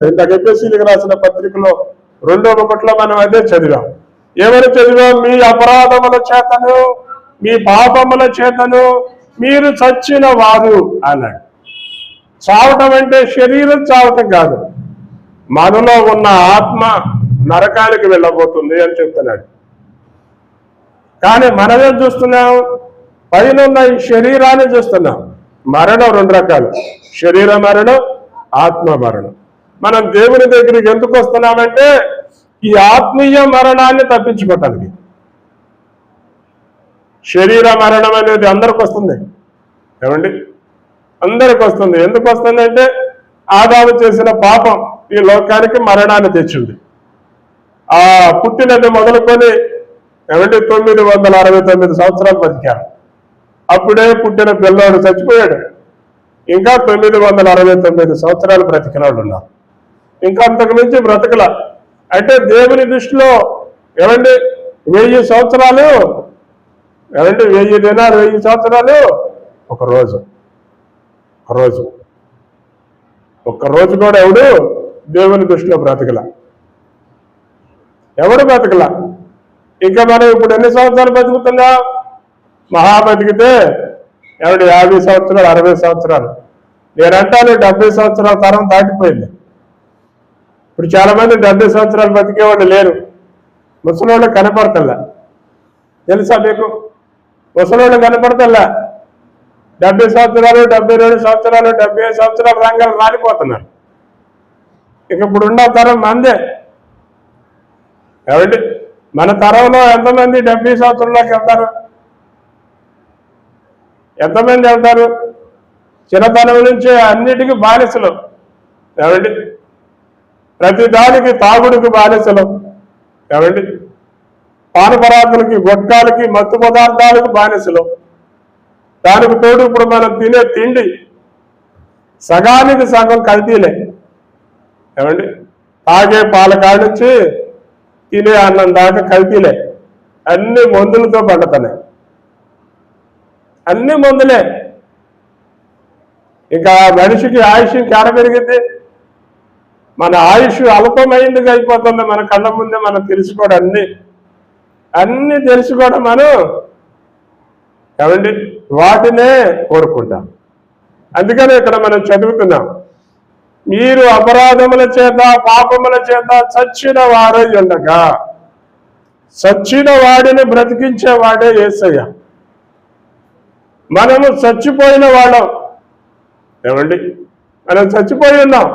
ఇందాక ఎఫెసీయులకు రాసిన పత్రికలో 2:1 మనం అదే చదివాం. ఏమని చదివాం? మీ అపరాధముల చేతను మీ పాపముల చేతను మీరు చచ్చిన వారు అన్నాడు. చావటం అంటే శరీరం చావటం కాదు, మనలో ఉన్న ఆత్మ నరకానికి వెళ్ళబోతుంది అని చెప్తున్నాడు. కానీ మనమేం చూస్తున్నాం? పైన ఉన్న ఈ శరీరాన్ని చూస్తున్నాం. మరణం 2 రకాలు, శరీర మరణం, ఆత్మ మరణం. మనం దేవుని దగ్గరికి ఎందుకు వస్తున్నామంటే ఈ ఆత్మీయ మరణాన్ని తప్పించుకోవటానికి. శరీర మరణం అనేది అందరికి వస్తుంది, ఏమండి? అందరికి వస్తుంది. ఎందుకు వస్తుంది అంటే ఆదాము చేసిన పాపం ఈ లోకానికి మరణాన్ని తెచ్చింది. ఆ పుట్టినది మొదలుకొని ఏమంటే 969 సంవత్సరాలు బతికారు. అప్పుడే పుట్టిన పిల్లోడు చచ్చిపోయాడు. ఇంకా 969 సంవత్సరాలు బ్రతికిన వాళ్ళు ఉన్నారు. ఇంకా అంతకు మించి బ్రతకల. అంటే దేవుని దృష్టిలో ఏమండి 1000 సంవత్సరాలు, ఏమంటే 1000 దినాలు, 1000 సంవత్సరాలు ఒక రోజు. ఒక్కరోజు కూడా ఎవడు దేవుని దృష్టిలో బ్రతకల, ఎవడు బ్రతకల. ఇంకా మనం ఇప్పుడు ఎన్ని సంవత్సరాలు బతుకుతున్నాం? మహా బతికితే ఎవడు 50 సంవత్సరాలు, 60 సంవత్సరాలు. నేనంటాను 70 సంవత్సరాల తరం దాటిపోయింది. ఇప్పుడు చాలా మంది 70 సంవత్సరాలు బతికేవాళ్ళు లేరు. ముసలోళ్ళు కనపడతల్లా, తెలుసా మీకు? ముసలోళ్ళు కనపడతల్లా. 70 సంవత్సరాలు, 72 సంవత్సరాలు, 75 సంవత్సరాల రంగాలు రాలిపోతున్నారు. ఇక ఇప్పుడున్న తరం మందే. ఏమండి, మన తరంలో ఎంతమంది 70 సంవత్సరంలోకి వెళ్తారు? ఎంతమంది వెళ్తారు? చిన్నతనం నుంచి అన్నిటికీ బానిసలు. ఏమండి, ప్రతి దానికి తాగుడికి బానిసలు. ఏమండి, పానపరాకులకి, గొట్టాలకి, మత్తు పదార్థాలకు బానిసలు. దానికి తోడు ఇప్పుడు మనం తినే తిండి సగానికి సగం కల్తీలే. ఏమండి, తాగే పాల కాడి నుంచి తినే అన్నం దాకా కల్తీలే. అన్ని మందులతో పండుతున్నాయి, అన్ని మందులే. ఇంకా మనిషికి ఆయుష్ కేడ పెరిగింది? మన ఆయుష్ అల్పమైందిగా అయిపోతుంది. మన కళ్ళ ముందే మనం తెలుసుకోవడం, అన్ని తెలుసుకోవడం మనం ఏమండి వాటినే కోరుకుంటాం. అందుకని ఇక్కడ మనం చదువుతున్నాం, మీరు అపరాధముల చేత పాపముల చేత చచ్చిన వారై ఉండగా చచ్చిన వాడిని బ్రతికించేవాడే యేసయ్య. మనము చచ్చిపోయిన వాళ్ళం. ఏమండి, మనం చచ్చిపోయి ఉన్నాం.